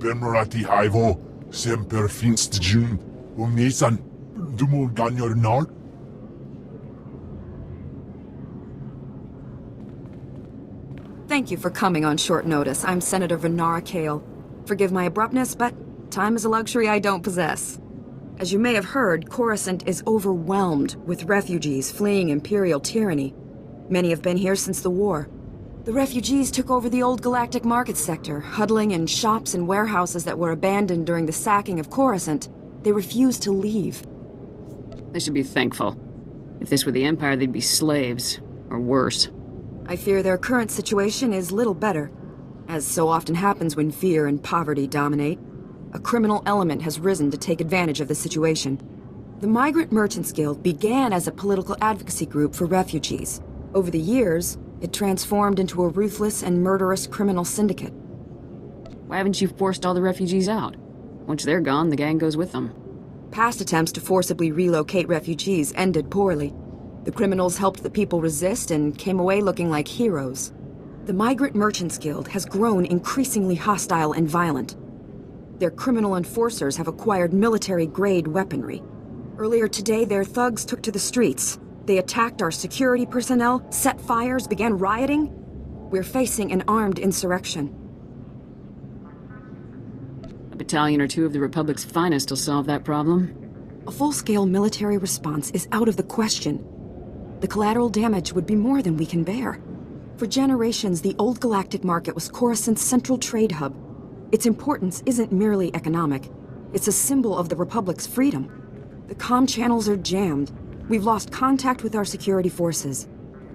Bemerati Haivo, Semper Finst Jun, Nisan, Dumul Ganyor Nard. Thank you for coming on short notice. I'm Senator Venara Kale. Forgive my abruptness, but time is a luxury I don't possess. As you may have heard, Coruscant is overwhelmed with refugees fleeing Imperial tyranny. Many have been here since the war. The refugees took over the old galactic market sector, huddling in shops and warehouses that were abandoned during the sacking of Coruscant. They refused to leave. They should be thankful. If this were the Empire, they'd be slaves, or worse. I fear their current situation is little better. As so often happens when fear and poverty dominate, a criminal element has risen to take advantage of the situation. The Migrant Merchants Guild began as a political advocacy group for refugees. Over the years, it transformed into a ruthless and murderous criminal syndicate. Why haven't you forced all the refugees out? Once they're gone, the gang goes with them. Past attempts to forcibly relocate refugees ended poorly. The criminals helped the people resist and came away looking like heroes. The Migrant Merchants Guild has grown increasingly hostile and violent. Their criminal enforcers have acquired military-grade weaponry. Earlier today, their thugs took to the streets. They attacked our security personnel, set fires, began rioting. We're facing an armed insurrection. A battalion or two of the Republic's finest will solve that problem. A full-scale military response is out of the question. The collateral damage would be more than we can bear. For generations, the old galactic market was Coruscant's central trade hub. Its importance isn't merely economic. It's a symbol of the Republic's freedom. The comm channels are jammed. We've lost contact with our security forces.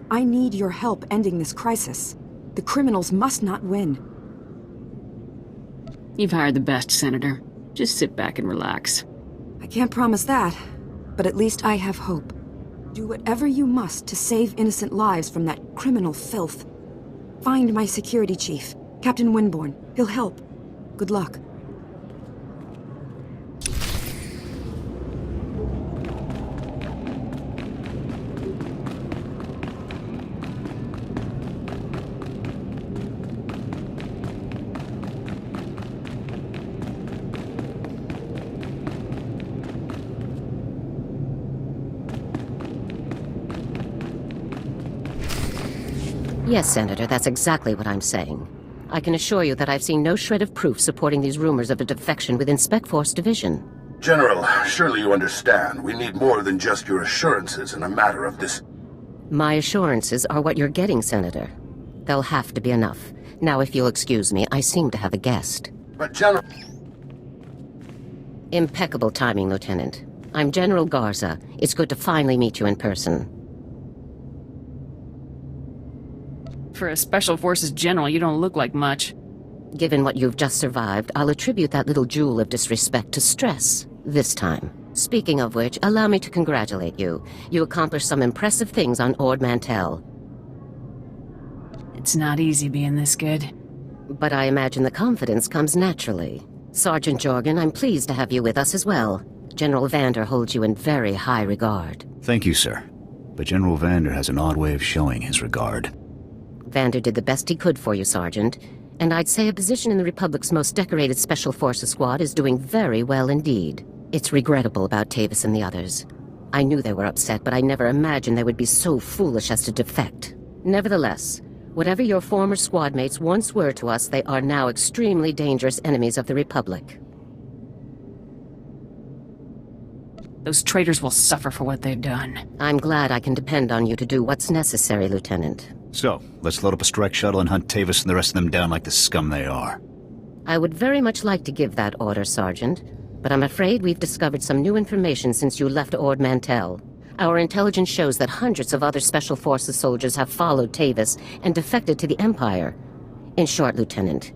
I need your help ending this crisis. The criminals must not win. You've hired the best, Senator. Just sit back and relax. I can't promise that, but at least I have hope. Do whatever you must to save innocent lives from that criminal filth. Find my security chief, Captain Winborn. He'll help. Good luck. Yes, Senator, that's exactly what I'm saying. I can assure you that I've seen no shred of proof supporting these rumors of a defection within Spec Force Division. General, surely you understand. We need more than just your assurances in a matter of this. My assurances are what you're getting, Senator. They'll have to be enough. Now, if you'll excuse me, I seem to have a guest. But General... Impeccable timing, Lieutenant. I'm General Garza. It's good to finally meet you in person. For a Special Forces general, you don't look like much. Given what you've just survived, I'll attribute that little jewel of disrespect to stress, this time. Speaking of which, allow me to congratulate you. You accomplished some impressive things on Ord Mantell. It's not easy being this good. But I imagine the confidence comes naturally. Sergeant Jorgen, I'm pleased to have you with us as well. General Vander holds you in very high regard. Thank you, sir. But General Vander has an odd way of showing his regard. Vander did the best he could for you, Sergeant. And I'd say a position in the Republic's most decorated Special Forces squad is doing very well indeed. It's regrettable about Tavis and the others. I knew they were upset, but I never imagined they would be so foolish as to defect. Nevertheless, whatever your former squad mates once were to us, they are now extremely dangerous enemies of the Republic. Those traitors will suffer for what they've done. I'm glad I can depend on you to do what's necessary, Lieutenant. So, let's load up a strike shuttle and hunt Tavis and the rest of them down like the scum they are. I would very much like to give that order, Sergeant, but I'm afraid we've discovered some new information since you left Ord Mantell. Our intelligence shows that hundreds of other Special Forces soldiers have followed Tavis and defected to the Empire. In short, Lieutenant,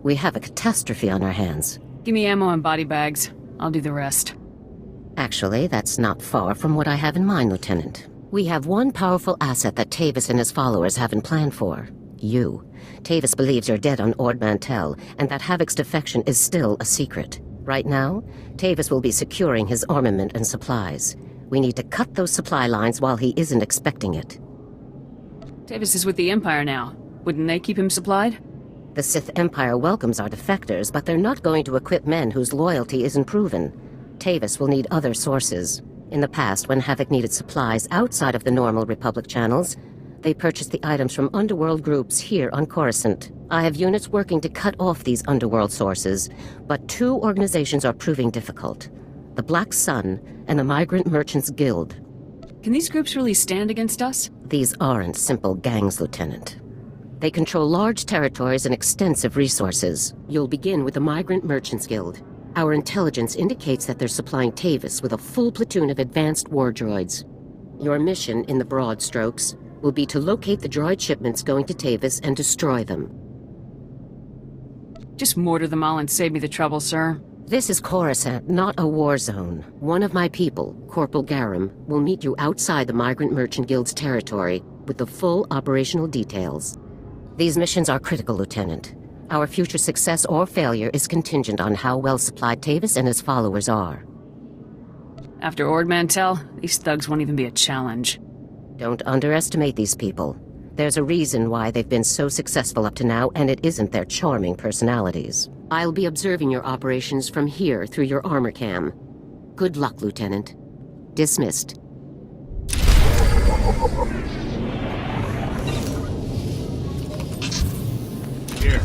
we have a catastrophe on our hands. Give me ammo and body bags. I'll do the rest. Actually, that's not far from what I have in mind, Lieutenant. We have one powerful asset that Tavis and his followers haven't planned for. You. Tavis believes you're dead on Ord Mantell, and that Havoc's defection is still a secret. Right now, Tavis will be securing his armament and supplies. We need to cut those supply lines while he isn't expecting it. Tavis is with the Empire now. Wouldn't they keep him supplied? The Sith Empire welcomes our defectors, but they're not going to equip men whose loyalty isn't proven. Tavis will need other sources. In the past, when Havoc needed supplies outside of the normal Republic channels, they purchased the items from underworld groups here on Coruscant. I have units working to cut off these underworld sources, but two organizations are proving difficult. The Black Sun and the Migrant Merchants Guild. Can these groups really stand against us? These aren't simple gangs, Lieutenant. They control large territories and extensive resources. You'll begin with the Migrant Merchants Guild. Our intelligence indicates that they're supplying Tavis with a full platoon of advanced war droids. Your mission, in the broad strokes, will be to locate the droid shipments going to Tavis and destroy them. Just mortar them all and save me the trouble, sir. This is Coruscant, not a war zone. One of my people, Corporal Garum, will meet you outside the Migrant Merchant Guild's territory with the full operational details. These missions are critical, Lieutenant. Our future success or failure is contingent on how well supplied Tavis and his followers are. After Ord Mantell, these thugs won't even be a challenge. Don't underestimate these people. There's a reason why they've been so successful up to now, and it isn't their charming personalities. I'll be observing your operations from here through your armor cam. Good luck, Lieutenant. Dismissed. Here.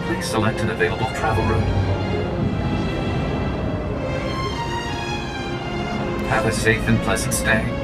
Please select an available travel route. Have a safe and pleasant stay.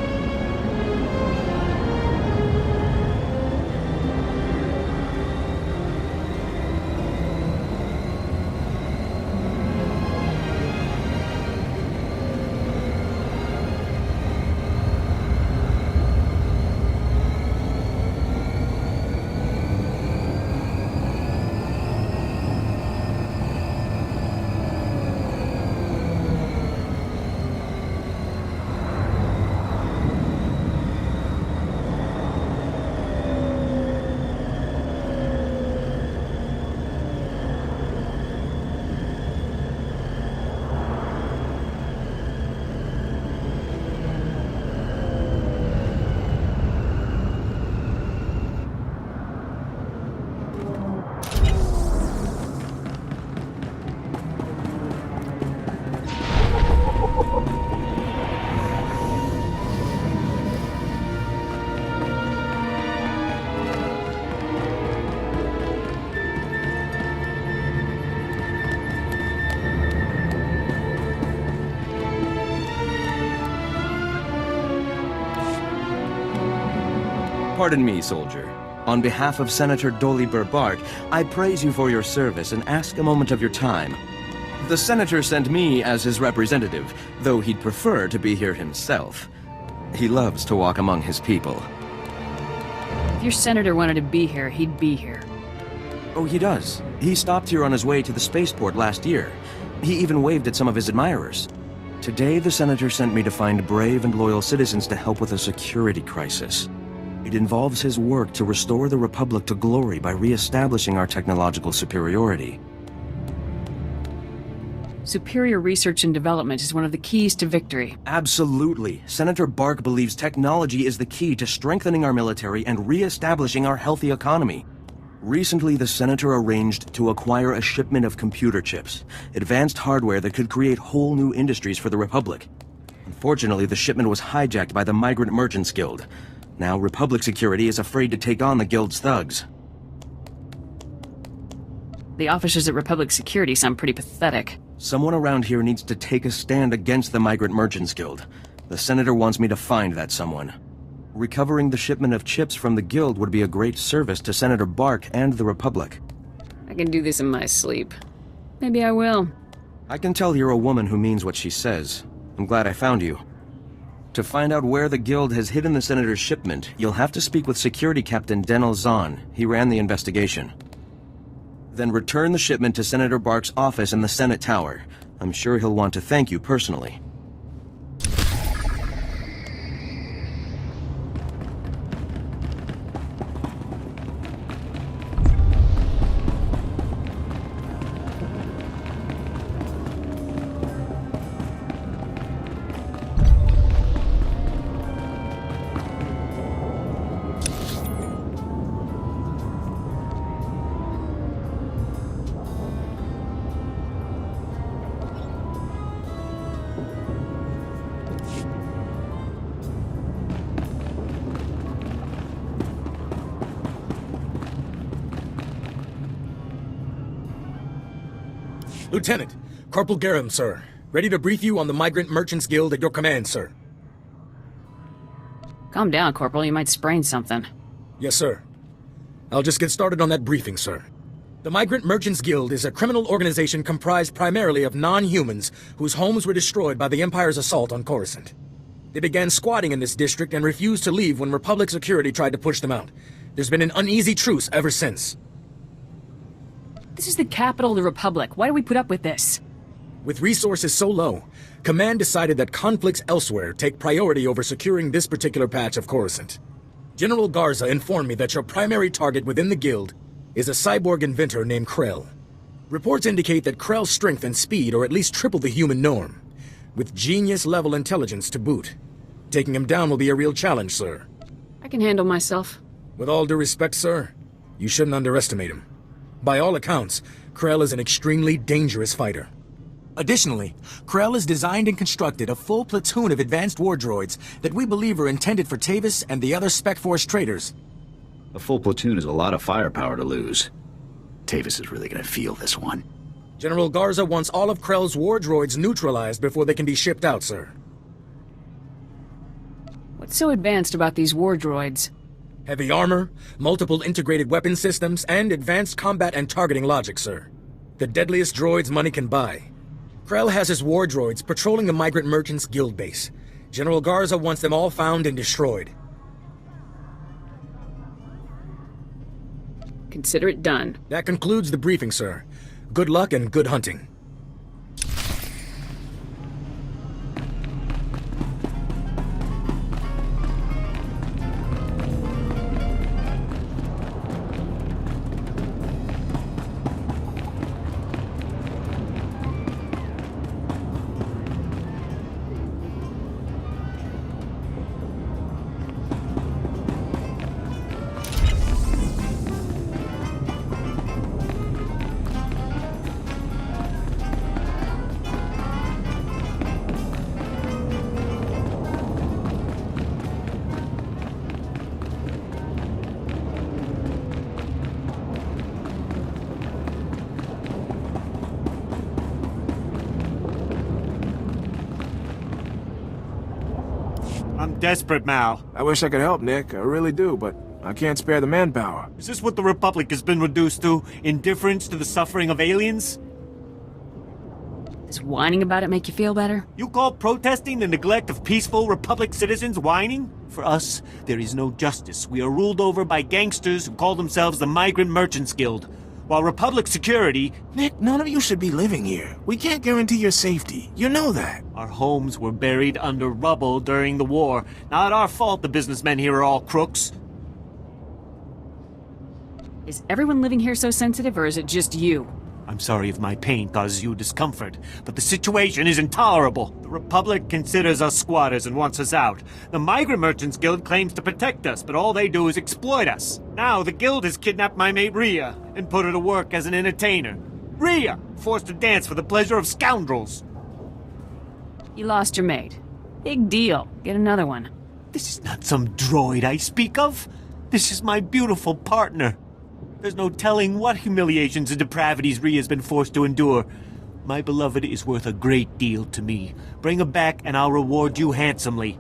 Pardon me, soldier. On behalf of Senator Dolly Burbark, I praise you for your service and ask a moment of your time. The senator sent me as his representative, though he'd prefer to be here himself. He loves to walk among his people. If your senator wanted to be here, he'd be here. Oh, he does. He stopped here on his way to the spaceport last year. He even waved at some of his admirers. Today, the senator sent me to find brave and loyal citizens to help with a security crisis. It involves his work to restore the Republic to glory by re-establishing our technological superiority. Superior research and development is one of the keys to victory. Absolutely. Senator Bark believes technology is the key to strengthening our military and re-establishing our healthy economy. Recently, the Senator arranged to acquire a shipment of computer chips, advanced hardware that could create whole new industries for the Republic. Unfortunately, the shipment was hijacked by the Migrant Merchants Guild. Now, Republic security is afraid to take on the Guild's thugs. The officers at Republic Security sound pretty pathetic. Someone around here needs to take a stand against the Migrant Merchants Guild. The Senator wants me to find that someone. Recovering the shipment of chips from the Guild would be a great service to Senator Bark and the Republic. I can do this in my sleep. Maybe I will. I can tell you're a woman who means what she says. I'm glad I found you. To find out where the Guild has hidden the Senator's shipment, you'll have to speak with Security Captain Denel Zahn. He ran the investigation. Then return the shipment to Senator Bark's office in the Senate Tower. I'm sure he'll want to thank you personally. Lieutenant, Corporal Garum, sir. Ready to brief you on the Migrant Merchants Guild at your command, sir. Calm down, Corporal. You might sprain something. Yes, sir. I'll just get started on that briefing, sir. The Migrant Merchants Guild is a criminal organization comprised primarily of non-humans whose homes were destroyed by the Empire's assault on Coruscant. They began squatting in this district and refused to leave when Republic security tried to push them out. There's been an uneasy truce ever since. This is the capital of the Republic. Why do we put up with this? With resources so low, Command decided that conflicts elsewhere take priority over securing this particular patch of Coruscant. General Garza informed me that your primary target within the Guild is a cyborg inventor named Krell. Reports indicate that Krell's strength and speed are at least triple the human norm, with genius-level intelligence to boot. Taking him down will be a real challenge, sir. I can handle myself. With all due respect, sir, you shouldn't underestimate him. By all accounts, Krell is an extremely dangerous fighter. Additionally, Krell has designed and constructed a full platoon of advanced war droids that we believe are intended for Tavis and the other Spec Force traitors. A full platoon is a lot of firepower to lose. Tavis is really gonna feel this one. General Garza wants all of Krell's war droids neutralized before they can be shipped out, sir. What's so advanced about these war droids? Heavy armor, multiple integrated weapon systems, and advanced combat and targeting logic, sir. The deadliest droids money can buy. Krell has his war droids patrolling the Migrant Merchants Guild base. General Garza wants them all found and destroyed. Consider it done. That concludes the briefing, sir. Good luck and good hunting. I'm desperate, Mal. I wish I could help, Nick. I really do, but I can't spare the manpower. Is this what the Republic has been reduced to? Indifference to the suffering of aliens? Does whining about it make you feel better? You call protesting the neglect of peaceful Republic citizens whining? For us, there is no justice. We are ruled over by gangsters who call themselves the Migrant Merchants Guild. While Republic security... Nick, none of you should be living here. We can't guarantee your safety. You know that. Our homes were buried under rubble during the war. Not our fault the businessmen here are all crooks. Is everyone living here so sensitive, or is it just you? I'm sorry if my pain causes you discomfort, but the situation is intolerable. The Republic considers us squatters and wants us out. The Migrant Merchants Guild claims to protect us, but all they do is exploit us. Now the Guild has kidnapped my mate Rhea and put her to work as an entertainer. Rhea, forced to dance for the pleasure of scoundrels. You lost your mate. Big deal. Get another one. This is not some droid I speak of. This is my beautiful partner. There's no telling what humiliations and depravities Rhea's been forced to endure. My beloved is worth a great deal to me. Bring her back and I'll reward you handsomely.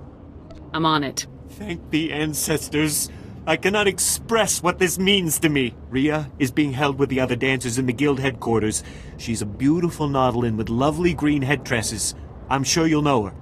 I'm on it. Thank the ancestors. I cannot express what this means to me. Rhea is being held with the other dancers in the guild headquarters. She's a beautiful Nautilin with lovely green head tresses. I'm sure you'll know her.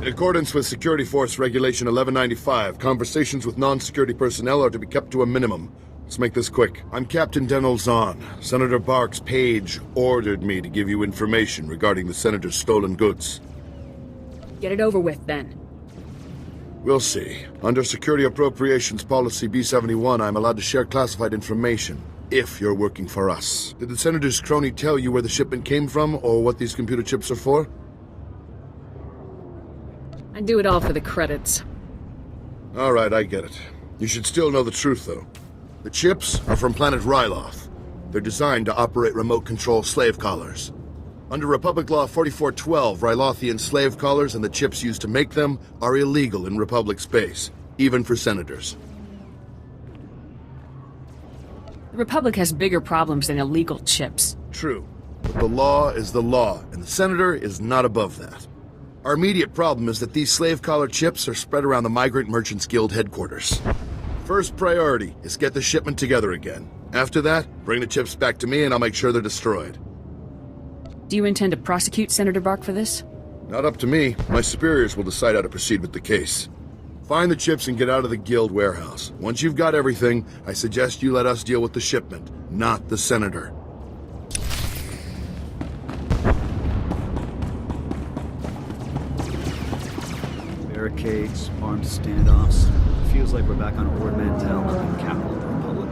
In accordance with Security Force Regulation 1195, conversations with non-security personnel are to be kept to a minimum. Let's make this quick. I'm Captain Denel Zahn. Senator Bark's page ordered me to give you information regarding the Senator's stolen goods. Get it over with, then. We'll see. Under Security Appropriations Policy B-71, I'm allowed to share classified information, if you're working for us. Did the Senator's crony tell you where the shipment came from, or what these computer chips are for? I do it all for the credits. All right, I get it. You should still know the truth, though. The chips are from planet Ryloth. They're designed to operate remote-control slave collars. Under Republic Law 4412, Rylothian slave collars and the chips used to make them are illegal in Republic space, even for senators. The Republic has bigger problems than illegal chips. True. But the law is the law, and the Senator is not above that. Our immediate problem is that these slave collar chips are spread around the Migrant Merchants Guild headquarters. First priority is get the shipment together again. After that, bring the chips back to me and I'll make sure they're destroyed. Do you intend to prosecute Senator Bark for this? Not up to me. My superiors will decide how to proceed with the case. Find the chips and get out of the Guild warehouse. Once you've got everything, I suggest you let us deal with the shipment, not the Senator. Barricades, armed standoffs. Feels like we're back on Ord Mantell, not in the capital of the Republic.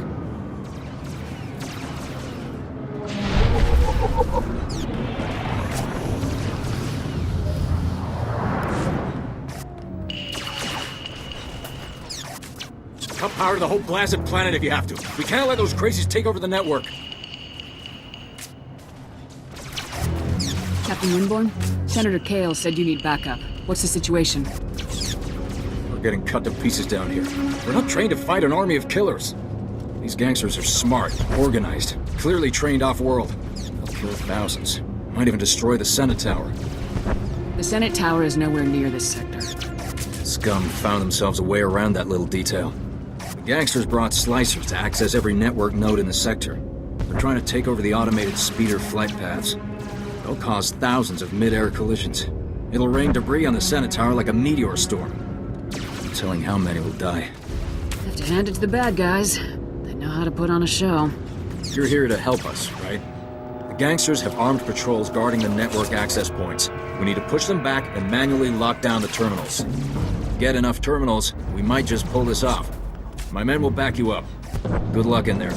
Cut power to the whole blasted planet if you have to. We can't let those crazies take over the network. Captain Winborn? Senator Kale said you need backup. What's the situation? We're getting cut to pieces down here. We're not trained to fight an army of killers. These gangsters are smart, organized, clearly trained off-world. They'll kill thousands. Might even destroy the Senate Tower. The Senate Tower is nowhere near this sector. Scum found themselves a way around that little detail. The gangsters brought slicers to access every network node in the sector. They're trying to take over the automated speeder flight paths. They'll cause thousands of mid-air collisions. It'll rain debris on the Senate Tower like a meteor storm. No telling how many will die. Have to hand it to the bad guys. They know how to put on a show. You're here to help us, right? The gangsters have armed patrols guarding the network access points. We need to push them back and manually lock down the terminals. Get enough terminals, we might just pull this off. My men will back you up. Good luck in there.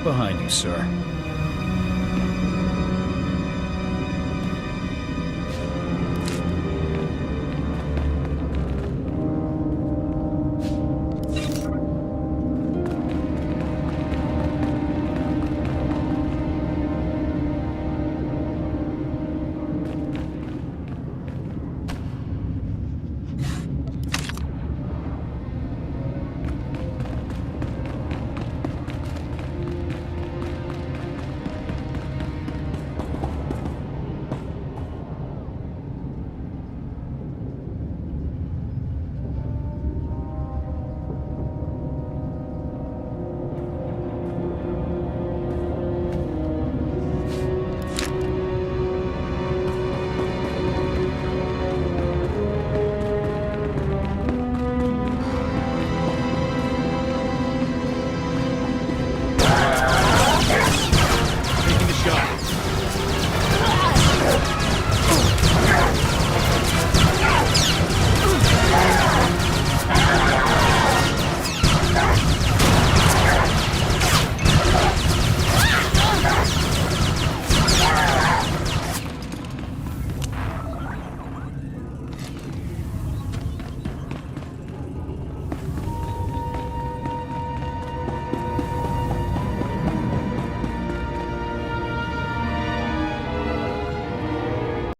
behind you, sir.